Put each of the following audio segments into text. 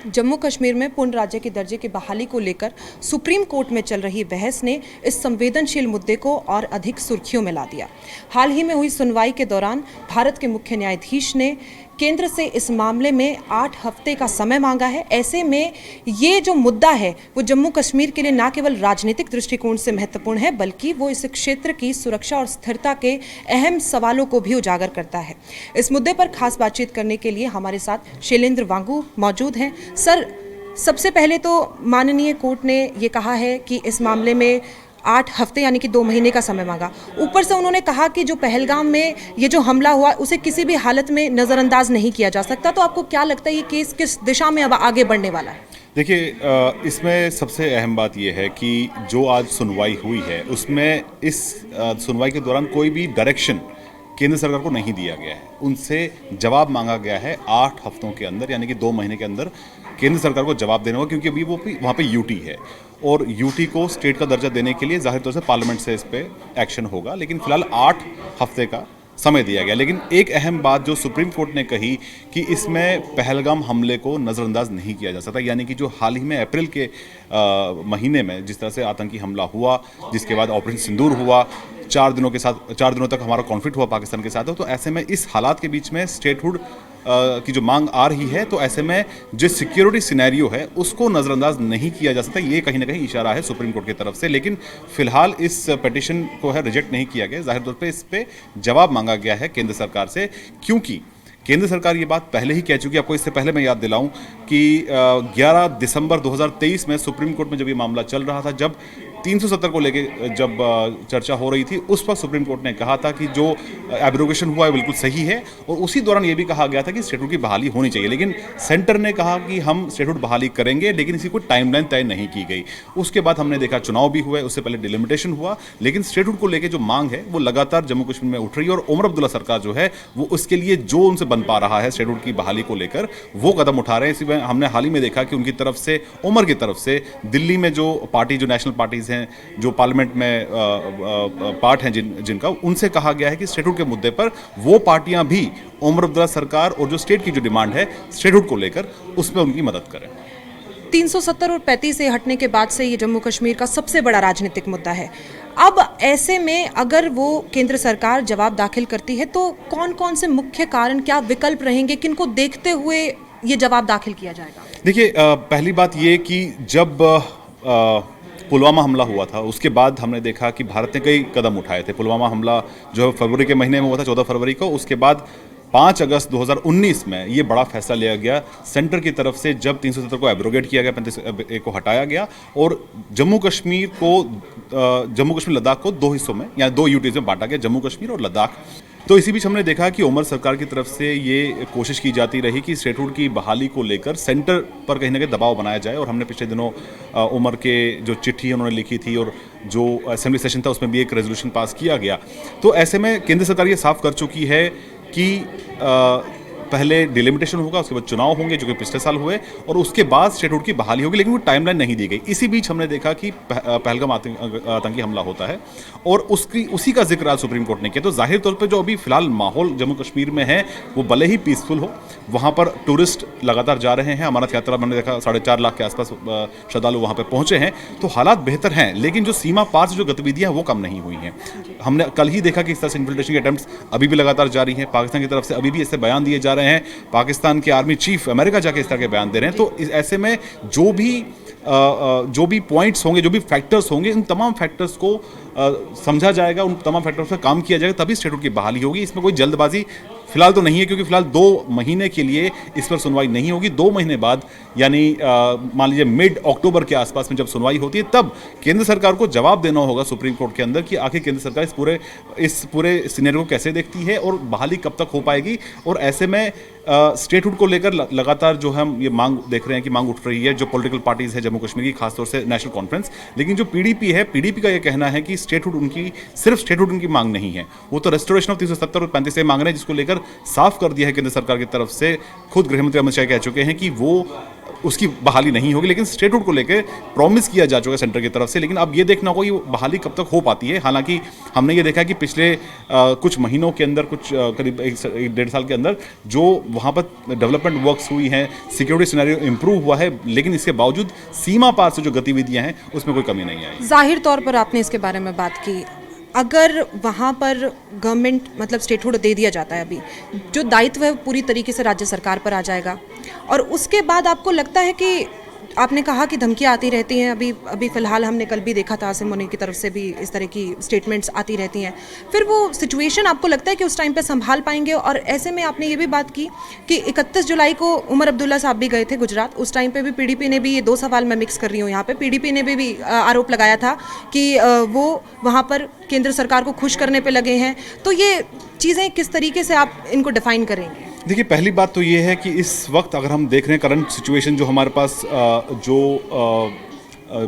जम्मू कश्मीर में पूर्ण राज्य के दर्जे की बहाली को लेकर सुप्रीम कोर्ट में चल रही बहस ने इस संवेदनशील मुद्दे को और अधिक सुर्खियों में ला दिया। हाल ही में हुई सुनवाई के दौरान भारत के मुख्य न्यायाधीश ने केंद्र से इस मामले में 8 हफ्ते का समय मांगा है। ऐसे में ये जो मुद्दा है वो जम्मू कश्मीर के लिए न केवल राजनीतिक दृष्टिकोण से महत्वपूर्ण है, बल्कि वो इस क्षेत्र की सुरक्षा और स्थिरता के अहम सवालों को भी उजागर करता है। इस मुद्दे पर खास बातचीत करने के लिए हमारे साथ शैलेंद्र वांगू मौजूद हैं। सर, सबसे पहले तो माननीय कोर्ट ने ये कहा है कि इस मामले में 8 हफ्ते यानी कि 2 महीने का समय मांगा। ऊपर से उन्होंने कहा कि जो पहलगाम में ये जो हमला हुआ उसे किसी भी हालत में नज़रअंदाज नहीं किया जा सकता। तो आपको क्या लगता है ये केस किस दिशा में अब आगे बढ़ने वाला है? देखिए, इसमें सबसे अहम बात यह है कि जो आज सुनवाई हुई है उसमें इस सुनवाई के दौरान कोई भी डायरेक्शन केंद्र सरकार को नहीं दिया गया है। उनसे जवाब मांगा गया है 8 हफ्तों के अंदर, यानी कि 2 महीने के अंदर केंद्र सरकार को जवाब देना होगा, क्योंकि अभी वो वहाँ पे यूटी है और यूटी को स्टेट का दर्जा देने के लिए जाहिर तौर से पार्लियामेंट से इस पर एक्शन होगा। लेकिन फिलहाल 8 हफ्ते का समय दिया गया। लेकिन एक अहम बात जो सुप्रीम कोर्ट ने कही कि इसमें पहलगाम हमले को नज़रअंदाज नहीं किया जा सकता, यानी कि जो हाल ही में अप्रैल के महीने में जिस तरह से आतंकी हमला हुआ, जिसके बाद ऑपरेशन सिंदूर हुआ, 4 दिनों तक हमारा कॉन्फ्लिक्ट हुआ पाकिस्तान के साथ, तो ऐसे में इस हालात के बीच में स्टेटहुड की जो मांग आ रही है, तो ऐसे में जो सिक्योरिटी सिनेरियो है उसको नज़रअंदाज नहीं किया जा सकता। ये कहीं ना कहीं इशारा है सुप्रीम कोर्ट की तरफ से। लेकिन फिलहाल इस पिटीशन को है रिजेक्ट नहीं किया गया। जाहिर तौर पे इस पे जवाब मांगा गया है केंद्र सरकार से, क्योंकि केंद्र सरकार ये बात पहले ही कह चुकी है। आपको इससे पहले मैं याद दिलाऊं कि 11 दिसंबर 2023 में सुप्रीम कोर्ट में जब ये मामला चल रहा था, जब 370 को लेके जब चर्चा हो रही थी, उस वक्त सुप्रीम कोर्ट ने कहा था कि जो एब्रोगेशन हुआ है बिल्कुल सही है, और उसी दौरान ये भी कहा गया था कि स्टेटहुड की बहाली होनी चाहिए। लेकिन सेंटर ने कहा कि हम स्टेटहुड बहाली करेंगे, लेकिन इसी कोई टाइमलाइन तय नहीं की गई। उसके बाद हमने देखा चुनाव भी हुए, उससे पहले डिलिमिटेशन हुआ, लेकिन स्टेटहुड को लेकर जो मांग है वो लगातार जम्मू कश्मीर में उठ रही है। और उमर अब्दुल्ला सरकार जो है वो उसके लिए जो उनसे बन पा रहा है स्टेटहुड की बहाली को लेकर वो कदम उठा रहे हैं। इसी में हमने हाल ही में देखा कि उनकी तरफ से, उमर की तरफ से, दिल्ली में जो पार्टी, जो नेशनल पार्टीज हैं, जो पार्लियामेंट में पार्ट हैं जिनका, उनसे कहा गया है कि स्टेटहुड के मुद्दे पर वो पार्टियां भी उमर अब्दुल्ला सरकार और जो स्टेट की जो डिमांड है स्टेटहुड को लेकर, उसमें उनकी मदद करें। 370 और 35 से हटने के बाद से ये जम्मू कश्मीर का सबसे बड़ा राजनीतिक मुद्दा है। अब ऐसे में अगर वो केंद्र सरकार जवाब दाखिल करती है तो कौन कौन से मुख्य कारण, क्या विकल्प रहेंगे, किनको देखते हुए ये जवाब दाखिल किया जाएगा? देखिए, पहली बात ये कि जब पुलवामा हमला हुआ था उसके बाद हमने देखा कि भारत ने कई कदम उठाए थे। पुलवामा हमला जो फरवरी के महीने में हुआ था, 14 फरवरी को, उसके बाद 5 अगस्त 2019 में ये बड़ा फैसला लिया गया सेंटर की तरफ से, जब 370 को एब्रोगेट किया गया, 35 को हटाया गया और जम्मू कश्मीर लद्दाख को 2 हिस्सों में या 2 यूटीज में बांटा गया, जम्मू कश्मीर और लद्दाख। तो इसी बीच हमने देखा कि उमर सरकार की तरफ से ये कोशिश की जाती रही कि स्टेटहुड की बहाली को लेकर सेंटर पर कहीं ना कहीं दबाव बनाया जाए। और हमने पिछले दिनों उमर के जो चिट्ठी उन्होंने लिखी थी और जो असेंबली सेशन था उसमें भी एक रेजोल्यूशन पास किया गया। तो ऐसे में केंद्र सरकार ये साफ कर चुकी है कि पहले डिलिमिटेशन होगा, उसके बाद चुनाव होंगे जो कि पिछले साल हुए, और उसके बाद स्टेटहुड की बहाली होगी, लेकिन वो टाइमलाइन नहीं दी गई। इसी बीच हमने देखा कि पहलगाम आतंकी हमला होता है और उसी का जिक्र आज सुप्रीम कोर्ट ने किया। तो जाहिर तौर पे जो अभी फिलहाल माहौल जम्मू कश्मीर में है वो भले ही पीसफुल हो, वहाँ पर टूरिस्ट लगातार जा रहे हैं, अमरनाथ यात्रा मैंने देखा 4.5 लाख के आसपास श्रद्धालु वहाँ पर पहुँचे हैं, तो हालात बेहतर हैं। लेकिन जो सीमा पार से जो गतिविधियाँ वो कम नहीं हुई हैं। हमने कल ही देखा कि इस तरह से इन्फिल्ट्रेशन के अटेम्प्ट्स अभी भी लगातार जारी हैं। पाकिस्तान की तरफ से अभी भी इससे बयान दिए जा रहे हैं, पाकिस्तान के आर्मी चीफ अमेरिका जाके इस तरह के बयान दे रहे हैं। तो ऐसे में जो भी पॉइंट्स होंगे, जो भी फैक्टर्स होंगे, इन तमाम फैक्टर्स को समझा जाएगा, उन तमाम फैक्टर्स पर काम किया जाएगा, तभी स्टेटहुड की बहाली होगी। इसमें कोई जल्दबाजी फिलहाल तो नहीं है, क्योंकि फिलहाल 2 महीने के लिए इस पर सुनवाई नहीं होगी। 2 महीने बाद यानी मान लीजिए मिड अक्टूबर के आसपास में जब सुनवाई होती है, तब केंद्र सरकार को जवाब देना होगा सुप्रीम कोर्ट के अंदर कि आखिर केंद्र सरकार इस पूरे सिनेरियो को कैसे देखती है और बहाली कब तक हो पाएगी। और ऐसे में स्टेटहुड को लेकर लगातार जो हम ये मांग देख रहे हैं कि मांग उठ रही है, जो पॉलिटिकल पार्टीज है जम्मू कश्मीर की, खासतौर से नेशनल कॉन्फ्रेंस। लेकिन जो पीडीपी है, पीडीपी का ये कहना है कि सिर्फ स्टेटहुड उनकी मांग नहीं है, वो तो रेस्टोरेशन ऑफ 370 और 35 से मांग रहे हैं, जिसको लेकर साफ कर दिया है केंद्र सरकार की तरफ से। खुद गृह मंत्री अमित शाह कह चुके हैं कि वो उसकी बहाली नहीं होगी। लेकिन स्टेटहुड को लेकर प्रॉमिस किया जा चुका है सेंटर की तरफ से, लेकिन अब ये देखना होगा कि वो बहाली कब तक हो पाती है। हालांकि हमने ये देखा कि पिछले कुछ महीनों के अंदर, कुछ करीब एक डेढ़ साल के अंदर जो वहाँ पर डेवलपमेंट वर्क्स हुई हैं, सिक्योरिटी सिनेरियो इंप्रूव हुआ है, लेकिन इसके बावजूद सीमा पार से जो गतिविधियाँ हैं उसमें कोई कमी नहीं आई। जाहिर तौर पर आपने इसके बारे में बात की, अगर वहाँ पर गवर्नमेंट मतलब स्टेटहुड दे दिया जाता है, अभी जो दायित्व है पूरी तरीके से राज्य सरकार पर आ जाएगा, और उसके बाद आपको लगता है कि आपने कहा कि धमकियाँ आती रहती हैं, अभी फ़िलहाल हमने कल भी देखा था आसिम मुनीर की तरफ से भी इस तरह की स्टेटमेंट्स आती रहती हैं, फिर वो सिचुएशन आपको लगता है कि उस टाइम पे संभाल पाएंगे? और ऐसे में आपने ये भी बात की कि 31 जुलाई को उमर अब्दुल्ला साहब भी गए थे गुजरात, उस टाइम पे भी पीडीपी ने भी, ये दो सवाल मैं मिक्स कर रही हूँ यहाँ पे, पीडीपी ने भी आरोप लगाया था कि वो वहाँ पर केंद्र सरकार को खुश करने पर लगे हैं। तो ये चीज़ें किस तरीके से आप इनको डिफाइन करेंगे? देखिए, पहली बात तो ये है कि इस वक्त अगर हम देख रहे हैं करंट सिचुएशन जो हमारे पास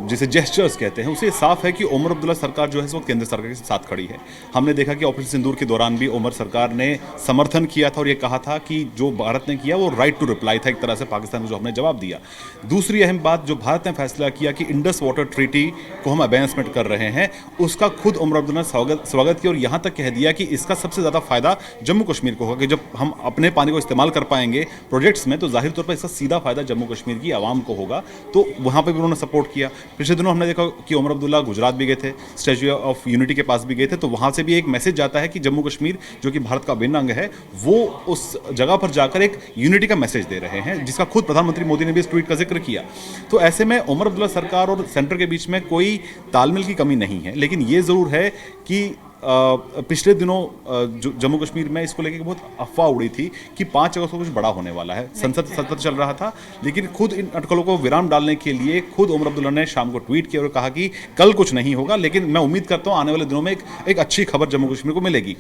जिसे जेस्चर्स कहते हैं, उसे साफ है कि उमर अब्दुल्ला सरकार जो है वो केंद्र सरकार के साथ खड़ी है। हमने देखा कि ऑपरेशन सिंदूर के दौरान भी उमर सरकार ने समर्थन किया था और ये कहा था कि जो भारत ने किया वो राइट टू रिप्लाई था, एक तरह से पाकिस्तान को जो हमने जवाब दिया। दूसरी अहम बात, जो भारत ने फैसला किया कि इंडस वाटर ट्रीटी को हम अबेंसमेंट कर रहे हैं, उसका खुद उमर अब्दुल्ला ने स्वागत किया और यहाँ तक कह दिया कि इसका सबसे ज़्यादा फायदा जम्मू कश्मीर को होगा, कि जब हम अपने पानी को इस्तेमाल कर पाएंगे प्रोजेक्ट्स में, तो जाहिर तौर पर इसका सीधा फायदा जम्मू कश्मीर की आवाम को होगा। तो वहाँ पर भी उन्होंने सपोर्ट किया। पिछले दिनों हमने देखा कि उमर अब्दुल्ला गुजरात भी गए थे, स्टैच्यू ऑफ यूनिटी के पास भी गए थे, तो वहाँ से भी एक मैसेज जाता है कि जम्मू कश्मीर जो कि भारत का अभिन्न अंग है, वो उस जगह पर जाकर एक यूनिटी का मैसेज दे रहे हैं, जिसका खुद प्रधानमंत्री मोदी ने भी इस ट्वीट का जिक्र किया। तो ऐसे में उमर अब्दुल्ला सरकार और सेंटर के बीच में कोई तालमेल की कमी नहीं है। लेकिन ये ज़रूर है कि पिछले दिनों जम्मू कश्मीर में इसको लेकर बहुत अफवाह उड़ी थी कि 5 अगस्त को कुछ बड़ा होने वाला है। संसद सत्र चल रहा था, लेकिन खुद इन अटकलों को विराम डालने के लिए खुद उमर अब्दुल्ला ने शाम को ट्वीट किया और कहा कि कल कुछ नहीं होगा, लेकिन मैं उम्मीद करता हूं आने वाले दिनों में एक अच्छी खबर जम्मू कश्मीर को मिलेगी।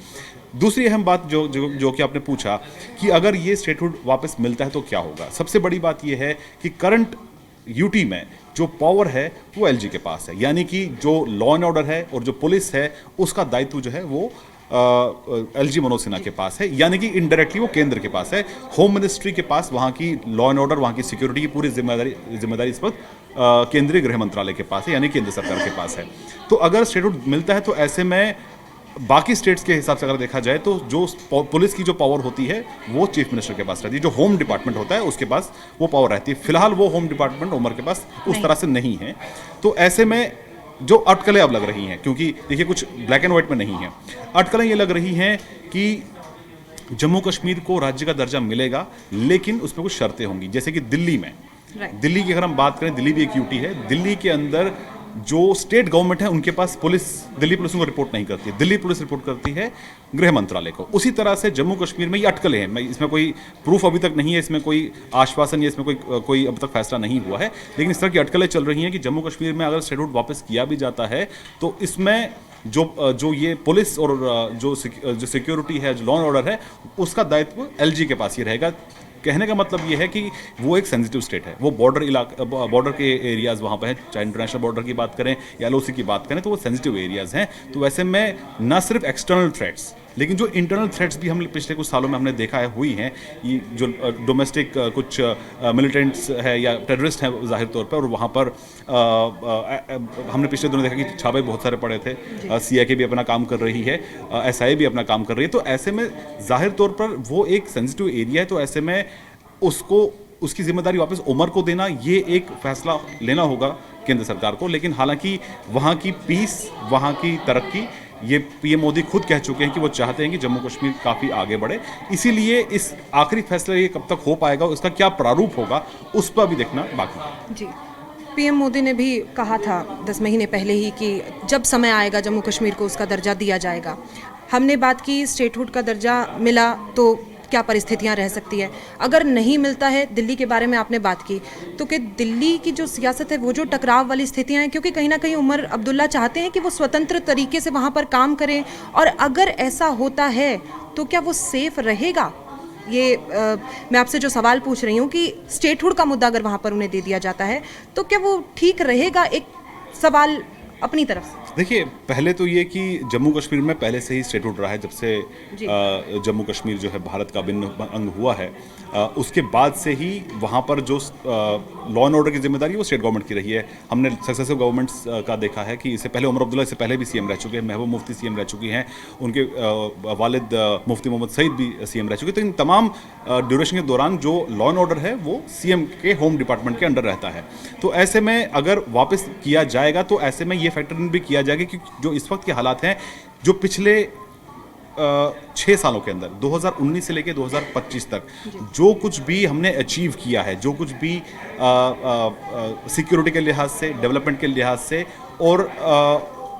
दूसरी अहम बात जो कि आपने पूछा कि अगर ये स्टेटहुड वापस मिलता है तो क्या होगा, सबसे बड़ी बात यह है कि करंट यूटी में जो पावर है वो एलजी के पास है, यानी कि जो लॉ एंड ऑर्डर है और जो पुलिस है उसका दायित्व जो है वो एलजी मनोज सिन्हा के पास है, यानी कि इनडायरेक्टली वो केंद्र के पास है। होम मिनिस्ट्री के पास वहाँ की लॉ एंड ऑर्डर, वहाँ की सिक्योरिटी की पूरी जिम्मेदारी इस वक्त केंद्रीय गृह मंत्रालय के पास है, यानी केंद्र सरकार के पास है। तो अगर स्टेटहुड मिलता है तो ऐसे में बाकी स्टेट्स के हिसाब से अगर देखा जाए तो जो पुलिस की जो पावर होती है वो चीफ मिनिस्टर के पास रहती है, जो होम डिपार्टमेंट होता है उसके पास वो पावर रहती है। फिलहाल वो होम डिपार्टमेंट उमर के पास उस तरह से नहीं है। तो ऐसे में जो अटकलें अब लग रही हैं, क्योंकि देखिए कुछ ब्लैक एंड व्हाइट में नहीं है, अटकलें ये लग रही हैं कि जम्मू कश्मीर को राज्य का दर्जा मिलेगा, लेकिन उसमें कुछ शर्तें होंगी। जैसे कि दिल्ली में, दिल्ली की अगर हम बात करें, दिल्ली भी एक यूटी है, दिल्ली के अंदर जो स्टेट गवर्नमेंट है उनके पास दिल्ली पुलिस को रिपोर्ट नहीं करती है, दिल्ली पुलिस रिपोर्ट करती है गृह मंत्रालय को। उसी तरह से जम्मू कश्मीर में ये अटकलें हैं, इसमें कोई प्रूफ अभी तक नहीं है, इसमें कोई आश्वासन या इसमें कोई अब तक फैसला नहीं हुआ है, लेकिन इस तरह की अटकलें चल रही हैं कि जम्मू कश्मीर में अगर स्टेटहुड वापस किया भी जाता है तो इसमें जो ये पुलिस और जो सिक्योरिटी है, जो लॉ एंड ऑर्डर है, उसका दायित्व एलजी के पास ही रहेगा। कहने का मतलब ये है कि वो एक सेंसिटिव स्टेट है, वो बॉर्डर के एरियाज़ वहाँ पे हैं, चाहे इंटरनेशनल बॉर्डर की बात करें या एलओसी की बात करें, तो वो सेंसिटिव एरियाज़ हैं। तो वैसे में न सिर्फ एक्सटर्नल थ्रेट्स, लेकिन जो इंटरनल थ्रेट्स भी हम पिछले कुछ सालों में हमने देखा है हुई हैं, ये जो डोमेस्टिक कुछ मिलिटेंट्स है या टेररिस्ट हैं जाहिर तौर पर, और वहाँ पर हमने पिछले दिनों देखा कि छापे बहुत सारे पड़े थे, सीआईए भी अपना काम कर रही है, एसआईए भी अपना काम कर रही है। तो ऐसे में जाहिर तौर पर वो एक सेंसिटिव एरिया है, तो ऐसे में उसकी जिम्मेदारी वापस उमर को देना, ये एक फैसला लेना होगा केंद्र सरकार को। लेकिन हालांकि वहाँ की पीस, वहाँ की तरक्की, ये पीएम मोदी खुद कह चुके हैं कि वो चाहते हैं कि जम्मू कश्मीर काफ़ी आगे बढ़े। इसीलिए इस आखिरी फैसला ये कब तक हो पाएगा, उसका क्या प्रारूप होगा, उस पर भी देखना बाकी है। जी, पीएम मोदी ने भी कहा था 10 महीने पहले ही कि जब समय आएगा जम्मू कश्मीर को उसका दर्जा दिया जाएगा। हमने बात की स्टेटहुड का दर्जा मिला तो क्या परिस्थितियां रह सकती है, अगर नहीं मिलता है, दिल्ली के बारे में आपने बात की, तो कि दिल्ली की जो सियासत है वो जो टकराव वाली स्थितियां हैं, क्योंकि कहीं ना कहीं उमर अब्दुल्ला चाहते हैं कि वो स्वतंत्र तरीके से वहाँ पर काम करें, और अगर ऐसा होता है तो क्या वो सेफ रहेगा? ये मैं आपसे जो सवाल पूछ रही हूँ कि स्टेटहुड का मुद्दा अगर वहाँ पर उन्हें दे दिया जाता है तो क्या वो ठीक रहेगा? एक सवाल अपनी तरफ से? देखिए, पहले तो ये कि जम्मू कश्मीर में पहले से ही स्टेटहुड रहा है, जब से जी। जम्मू कश्मीर जो है भारत का अभिन्न अंग हुआ है, उसके बाद से ही वहाँ पर जो लॉ एंड ऑर्डर की जिम्मेदारी है वो स्टेट गवर्नमेंट की रही है। हमने सक्सेसिव गवर्नमेंट्स का देखा है कि इससे पहले उमर अब्दुल्ला इससे पहले भी सीएम रह चुके हैं, महबूब मुफ्ती सीएम रह चुकी हैं, उनके वालिद मुफ्ती मोहम्मद सईद भी सीएम रह चुके हैं। तो इन तमाम ड्यूरेशन के दौरान जो लॉ एंड ऑर्डर है वो सीएम के होम डिपार्टमेंट के अंडर रहता है। तो ऐसे में अगर वापस किया जाएगा तो ऐसे में ये फैक्टर इन भी किया जाएगा कि जो इस वक्त के हालात हैं, जो पिछले 6 सालों के अंदर 2019 से लेकर 2025 तक जो कुछ भी हमने अचीव किया है, जो कुछ भी सिक्योरिटी के लिहाज से, डेवलपमेंट के लिहाज से, और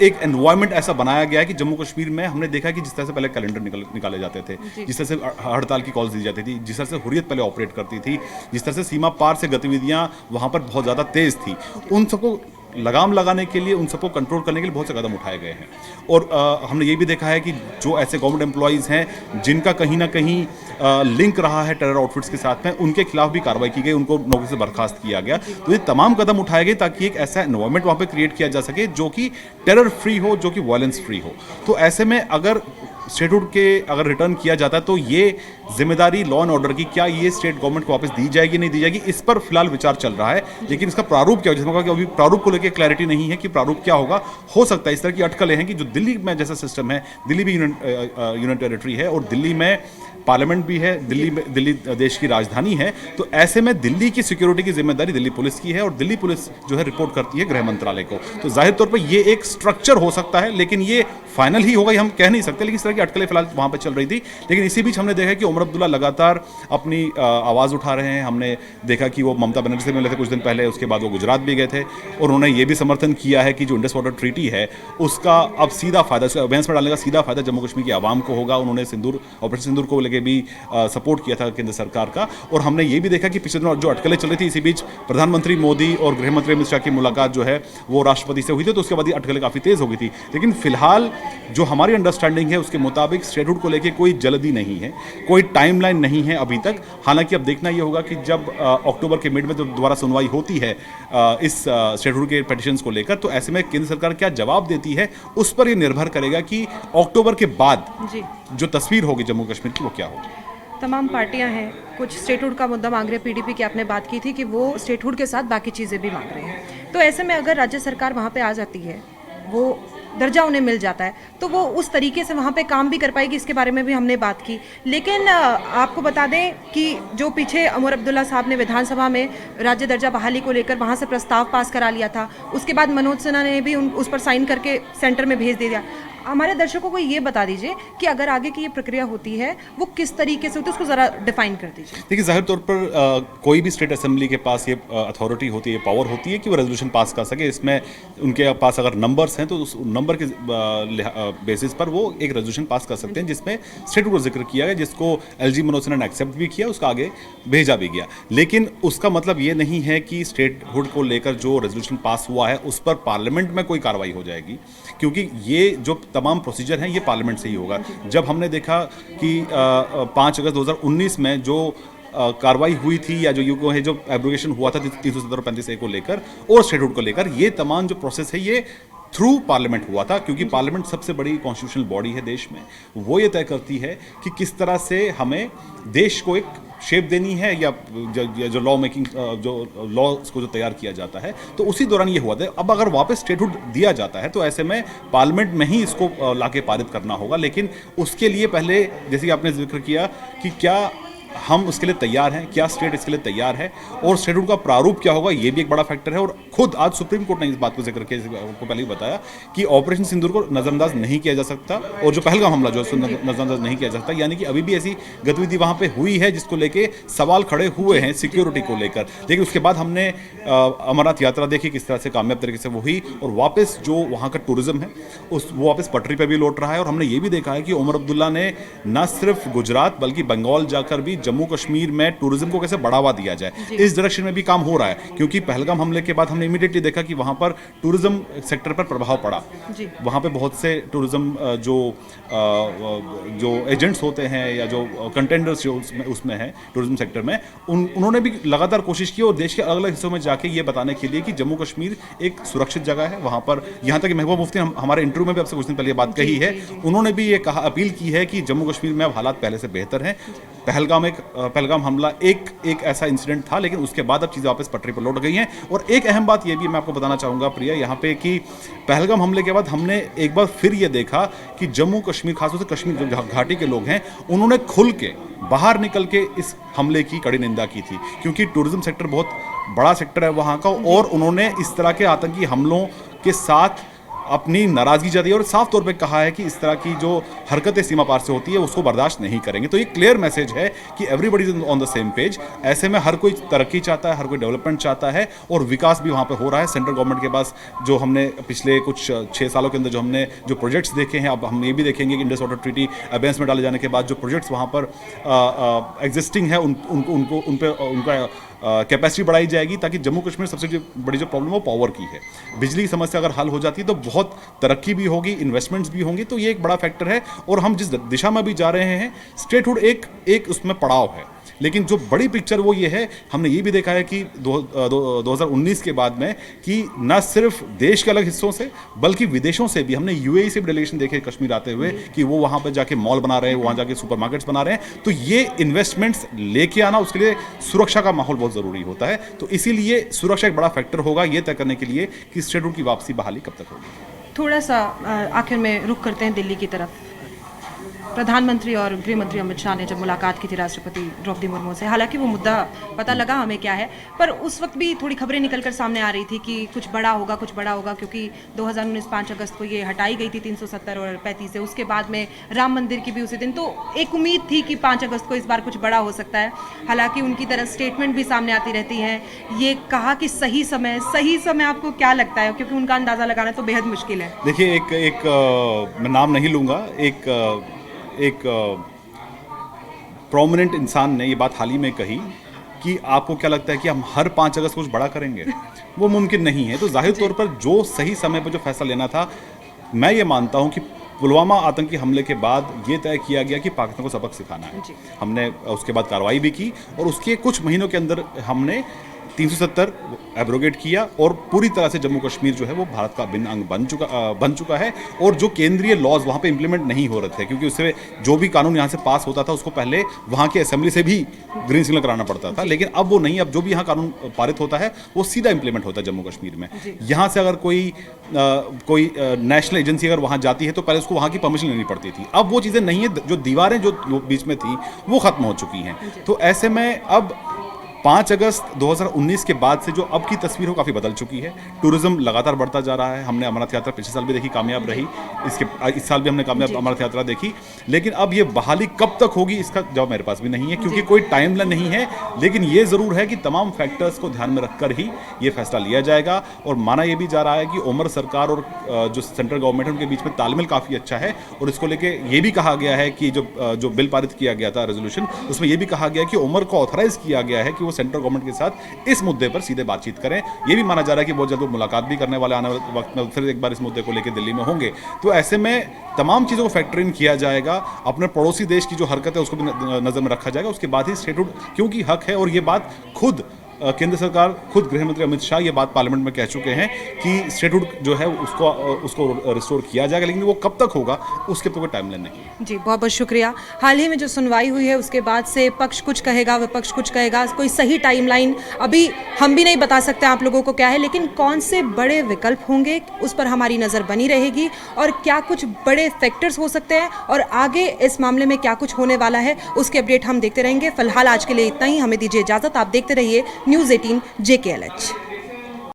एक एनवायरनमेंट ऐसा बनाया गया है कि जम्मू कश्मीर में हमने देखा कि जिस तरह से पहले कैलेंडर निकाले जाते थे, जिस तरह से हड़ताल की कॉल्स दी जाती थी, जिस तरह से हुर्रियत पहले ऑपरेट करती थी, जिस तरह से सीमा पार से गतिविधियां वहां पर बहुत ज़्यादा तेज थी, उन सबको लगाम लगाने के लिए, उन सबको कंट्रोल करने के लिए बहुत से कदम उठाए गए हैं। और हमने ये भी देखा है कि जो ऐसे गवर्नमेंट एम्प्लॉयज़ हैं जिनका कहीं ना कहीं लिंक रहा है टेरर आउटफिट्स के साथ में, उनके खिलाफ भी कार्रवाई की गई, उनको नौकरी से बर्खास्त किया गया। तो ये तमाम कदम उठाए गए ताकि एक ऐसा एनवायरनमेंट वहाँ पे क्रिएट किया जा सके जो कि टेरर फ्री हो, जो कि वायलेंस फ्री हो। तो ऐसे में अगर स्टेटहुड के अगर रिटर्न किया जाता है तो ये जिम्मेदारी लॉ एंड ऑर्डर की क्या ये स्टेट गवर्नमेंट को वापस दी जाएगी, नहीं दी जाएगी, इस पर फिलहाल विचार चल रहा है। लेकिन इसका प्रारूप क्या होगा, जिसमें कहा कि अभी प्रारूप को लेकर क्लैरिटी नहीं है कि प्रारूप क्या होगा। हो सकता है इस तरह की अटकलें हैं कि जो दिल्ली में जैसा सिस्टम है, दिल्ली भी यूनियन टेरिटरी है और दिल्ली में पार्लियामेंट भी है, दिल्ली देश की राजधानी है। तो ऐसे में दिल्ली की सिक्योरिटी की जिम्मेदारी दिल्ली पुलिस की है और दिल्ली पुलिस जो है रिपोर्ट करती है गृह मंत्रालय को। तो जाहिर तौर पर ये एक स्ट्रक्चर हो सकता है, लेकिन ये फाइनल ही होगा ये हम कह नहीं सकते। लेकिन इस तरह की अटकलें फिलहाल वहां पर चल रही थी। लेकिन इसी बीच हमने देखा कि उमर अब्दुल्ला लगातार अपनी आवाज़ उठा रहे हैं। हमने देखा कि वो ममता बनर्जी से मिले थे कुछ दिन पहले, उसके बाद वो गुजरात भी गए थे और उन्होंने ये भी समर्थन किया है कि जो इंडस वाटर ट्रीटी है उसका अब सीधा फायदा, अवेंस में डालने का सीधा फायदा जम्मू कश्मीर की आवाम को होगा। उन्होंने ऑपरेशन सिंदूर को लेकर भी सपोर्ट किया था केंद्र सरकार का। और हमने ये भी देखा कि पिछले दिनों जो अटकलें चल रही थी, इसी बीच प्रधानमंत्री मोदी और गृह मंत्री अमित शाह की मुलाकात जो है वो राष्ट्रपति से हुई थी, तो उसके बाद ये अटकलें काफ़ी तेज़ हो गई थी। लेकिन फिलहाल जो हमारी अंडरस्टैंडिंग है उसके मुताबिक स्टेटहुड को लेकर कोई जल्दी नहीं है, कोई टाइमलाइन नहीं है अभी तक। हालांकि अब देखना ये होगा कि जब अक्टूबर के मिड में जब दोबारा सुनवाई होती है इस स्टेटहुड के पिटीशंस को लेकर, तो ऐसे में केंद्र सरकार क्या जवाब देती है उस पर ये निर्भर करेगा कि अक्टूबर के बाद जो तस्वीर होगी जम्मू कश्मीर की वो क्या होगी। तमाम पार्टियां हैं, कुछ स्टेटहुड का मुद्दा मांग रहे हैं। पीडीपी की आपने बात की थी कि वो स्टेटहुड के साथ बाकी चीज़ें भी मांग रहे हैं। तो ऐसे में अगर राज्य सरकार वहाँ पे आ जाती है, वो दर्जा उन्हें मिल जाता है, तो वो उस तरीके से वहाँ पे काम भी कर पाएगी, इसके बारे में भी हमने बात की। लेकिन आपको बता दें कि जो पीछे उमर अब्दुल्ला साहब ने विधानसभा में राज्य दर्जा बहाली को लेकर वहाँ से प्रस्ताव पास करा लिया था, उसके बाद मनोज सिन्हा ने भी उस पर साइन करके सेंटर में भेज दिया। हमारे दर्शकों को ये बता दीजिए कि अगर आगे की ये प्रक्रिया होती है वो किस तरीके से होती है, उसको ज़रा डिफाइन कर दीजिए। देखिए, जाहिर तौर पर कोई भी स्टेट असेंबली के पास ये अथॉरिटी होती है, पावर होती है कि वो रेजोल्यूशन पास कर सके। इसमें उनके पास अगर नंबर्स हैं तो उस नंबर के बेसिस पर वो एक रेजोल्यूशन पास कर सकते हैं जिसमें स्टेटहुड को जिक्र किया गया, जिसको एलजी मनोज सिन्हा ने एक्सेप्ट भी किया, उसका आगे भेजा भी गया। लेकिन उसका मतलब ये नहीं है कि स्टेटहुड को लेकर जो रेजोल्यूशन पास हुआ है उस पर पार्लियामेंट में कोई कार्रवाई हो जाएगी, क्योंकि ये जो तमाम प्रोसीजर हैं ये पार्लियामेंट से ही होगा। जब हमने देखा कि 5 अगस्त 2019 में जो कार्रवाई हुई थी या जो है जो एब्रोगेशन हुआ था 317 और 35A को लेकर और स्टेटहुड को लेकर, ये तमाम जो प्रोसेस है ये थ्रू पार्लियामेंट हुआ था, क्योंकि पार्लियामेंट सबसे बड़ी कॉन्स्टिट्यूशनल बॉडी है देश में। वो ये तय करती है कि किस तरह से हमें देश को एक शेप देनी है या जो लॉ मेकिंग जो लॉज को जो तैयार किया जाता है, तो उसी दौरान ये हुआ था। अब अगर वापस स्टेटहुड दिया जाता है तो ऐसे में पार्लियामेंट में ही इसको लाके पारित करना होगा। लेकिन उसके लिए पहले, जैसे कि आपने जिक्र किया कि क्या हम उसके लिए तैयार हैं, क्या स्टेट इसके लिए तैयार है और स्टेटहुड का प्रारूप क्या होगा, ये भी एक बड़ा फैक्टर है। और खुद आज सुप्रीम कोर्ट ने इस बात को जिक्र किया, आपको पहले ही बताया कि ऑपरेशन सिंदूर को नजरअंदाज नहीं किया जा सकता और जो पहलगाम हमला जो नजरअंदाज नहीं किया जा सकता, यानी कि अभी भी ऐसी गतिविधि वहाँ पे हुई है जिसको लेके सवाल खड़े हुए हैं सिक्योरिटी को लेकर। लेकिन उसके बाद हमने अमरनाथ यात्रा देखी किस तरह से कामयाब तरीके से वो हुई और वापस जो वहाँ का टूरिज्म है वो वापस पटरी पर भी लौट रहा है। और हमने ये भी देखा है कि उमर अब्दुल्ला ने न सिर्फ गुजरात बल्कि बंगाल जाकर भी जम्मू कश्मीर में टूरिज्म को कैसे बढ़ावा दिया जाए, इस डायरेक्शन में भी काम हो रहा है। क्योंकि पहलगाम हमले के बाद हमने इमीडिएटली देखा कि वहाँ पर टूरिज्म सेक्टर पर प्रभाव पड़ा। वहाँ पे बहुत से टूरिज्म जो एजेंट्स होते हैं या जो कंटेंडर्स जो उसमें है टूरिज्म सेक्टर में, उन्होंने भी लगातार कोशिश की और देश के अलग अलग हिस्सों में जाके ये बताने के लिए कि जम्मू कश्मीर एक सुरक्षित जगह है। वहाँ पर यहाँ तक कि महबूबा मुफ्ती ने हमारे इंटरव्यू में भी आपसे कुछ दिन पहले ये बात कही है, उन्होंने भी ये कहा, अपील की है कि जम्मू कश्मीर में अब हालात पहले से बेहतर हैं। पहलगाम हमला एक ऐसा इंसिडेंट था, लेकिन उसके बाद अब चीज़ें वापस पटरी पर लौट गई हैं। और एक अहम बात ये भी मैं आपको बताना चाहूँगा प्रिया यहाँ पे कि पहलगाम हमले के बाद हमने एक बार फिर ये देखा कि जम्मू कश्मीर, खासतौर से कश्मीर जो घाटी के लोग हैं, उन्होंने खुल के बाहर निकल के इस हमले की कड़ी निंदा की थी। क्योंकि टूरिज्म सेक्टर बहुत बड़ा सेक्टर है वहाँ का, और उन्होंने इस तरह के आतंकी हमलों के साथ अपनी नाराजगी जताई और साफ तौर पे कहा है कि इस तरह की जो हरकतें सीमा पार से होती है उसको बर्दाश्त नहीं करेंगे। तो ये क्लियर मैसेज है कि everybody is on the same page. ऐसे में हर कोई तरक्की चाहता है, हर कोई डेवलपमेंट चाहता है, और विकास भी वहाँ पे हो रहा है। सेंट्रल गवर्नमेंट के पास जो हमने पिछले कुछ 6 सालों के अंदर जो हमने प्रोजेक्ट्स देखे हैं, अब हम ये भी देखेंगे कि इंडस वाटर ट्रीटी अबेंस में डाले जाने के बाद जो प्रोजेक्ट्स वहाँ पर एग्जिस्टिंग है उनका कैपेसिटी बढ़ाई जाएगी, ताकि जम्मू कश्मीर सबसे बड़ी जो प्रॉब्लम है वो पावर की है। बिजली की समस्या अगर हल हो जाती है तो बहुत तरक्की भी होगी, इन्वेस्टमेंट्स भी होंगी। तो ये एक बड़ा फैक्टर है, और हम जिस दिशा में भी जा रहे हैं, स्टेटहुड एक उसमें पड़ाव है। लेकिन जो बड़ी पिक्चर वो ये है, हमने ये भी देखा है कि 2019 के बाद में कि न सिर्फ देश के अलग हिस्सों से बल्कि विदेशों से भी, हमने यूएई से भी डेलीगेशन देखे कश्मीर आते हुए कि वो वहाँ पर जाके मॉल बना रहे हैं, वहाँ जाके सुपरमार्केट्स बना रहे हैं। तो ये इन्वेस्टमेंट्स लेके आना, उसके लिए सुरक्षा का माहौल बहुत ज़रूरी होता है। तो इसीलिए सुरक्षा एक बड़ा फैक्टर होगा ये तय करने के लिए कि स्टेटहुड की वापसी बहाली कब तक होगी। थोड़ा सा आखिर में रुख करते हैं दिल्ली की तरफ। प्रधानमंत्री और गृह मंत्री अमित शाह ने जब मुलाकात की थी राष्ट्रपति द्रौपदी मुर्मू से, हालांकि वो मुद्दा पता लगा हमें क्या है, पर उस वक्त भी थोड़ी खबरें निकलकर सामने आ रही थी कि कुछ बड़ा होगा, क्योंकि 2019 5 अगस्त को ये हटाई गई थी 370 और 35 से। उसके बाद में राम मंदिर की भी उसी दिन, तो एक उम्मीद थी कि 5 अगस्त को इस बार कुछ बड़ा हो सकता है। हालांकि उनकी तरफ स्टेटमेंट भी सामने आती रहती हैं। ये कहा कि सही समय आपको क्या लगता है, क्योंकि उनका अंदाज़ा लगाना तो बेहद मुश्किल है। देखिए, एक मैं नाम नहीं लूँगा, एक प्रोमिनेंट इंसान ने ये बात हाल ही में कही कि आपको क्या लगता है कि हम हर 5 अगस्त कुछ बड़ा करेंगे? वो मुमकिन नहीं है। तो जाहिर तौर पर जो सही समय पर जो फैसला लेना था, मैं ये मानता हूँ कि पुलवामा आतंकी हमले के बाद ये तय किया गया कि पाकिस्तान को सबक सिखाना है। हमने उसके बाद कार्रवाई भी की, और उसके कुछ महीनों के अंदर हमने 370 एब्रोगेट किया, और पूरी तरह से जम्मू कश्मीर जो है वो भारत का अभिन्न अंग बन चुका है। और जो केंद्रीय लॉज वहाँ पे इंप्लीमेंट नहीं हो रहे थे, क्योंकि उससे जो भी कानून यहाँ से पास होता था उसको पहले वहाँ की असेंबली से भी ग्रीन सिग्नल कराना पड़ता था, लेकिन अब वो नहीं। अब जो भी यहाँ कानून पारित होता है वो सीधा इंप्लीमेंट होता है जम्मू कश्मीर में। यहाँ से अगर कोई नेशनल एजेंसी अगर वहाँ जाती है तो पहले उसको वहाँ की परमिशन लेनी पड़ती थी। अब वो चीज़ें नहीं है, जो दीवारें जो बीच में थी वो खत्म हो चुकी हैं। तो ऐसे में अब 5 अगस्त 2019 के बाद से जो अब की तस्वीर हो काफ़ी बदल चुकी है। टूरिज्म लगातार बढ़ता जा रहा है। हमने अमरनाथ यात्रा पिछले साल भी देखी, कामयाब रही। इस साल भी हमने कामयाब अमरनाथ यात्रा देखी। लेकिन अब ये बहाली कब तक होगी इसका जवाब मेरे पास भी नहीं है, क्योंकि कोई टाइमलाइन नहीं है। लेकिन ये ज़रूर है कि तमाम फैक्टर्स को ध्यान में रखकर ही ये फैसला लिया जाएगा। और माना यह भी जा रहा है कि उमर सरकार और जो सेंट्रल गवर्नमेंट है उनके बीच में तालमेल काफ़ी अच्छा है। और इसको लेके ये भी कहा गया है कि जो बिल पारित किया गया था रेजोल्यूशन, उसमें ये भी कहा गया कि उमर को ऑथराइज किया गया है कि वो सेंट्रल गवर्नमेंट के साथ इस मुद्दे पर सीधे बातचीत करें। ये भी माना जा रहा है कि बहुत जल्द वो मुलाकात भी करने वाले, आने वाले वक्त में फिर एक बार इस मुद्दे को लेकर दिल्ली में होंगे। तो ऐसे में तमाम चीज़ों को फैक्टर इन किया जाएगा। अपने पड़ोसी देश की जो हरकत है उसको भी नज़र में रखा जाएगा। उसके बाद ही स्टेटहुड क्योंकि हक है, और ये बात खुद केंद्र सरकार, खुद गृह मंत्री अमित शाह ये बात पार्लियामेंट में कह चुके हैं कि स्टेटहुड जो है उसको रिस्टोर किया जाएगा। लेकिन वो कब तक होगा उसके पर कोई टाइमलाइन नहीं। जी, बहुत बहुत शुक्रिया। हाल ही में जो सुनवाई हुई है उसके बाद से पक्ष कुछ कहेगा, विपक्ष कुछ कहेगा, कोई सही टाइमलाइन अभी हम भी नहीं बता सकते आप लोगों को क्या है। लेकिन कौन से बड़े विकल्प होंगे उस पर हमारी नज़र बनी रहेगी, और क्या कुछ बड़े फैक्टर्स हो सकते हैं, और आगे इस मामले में क्या कुछ होने वाला है उसके अपडेट हम देखते रहेंगे। फिलहाल आज के लिए इतना ही, हमें दीजिए इजाज़त। आप देखते रहिए News 18 JKLH।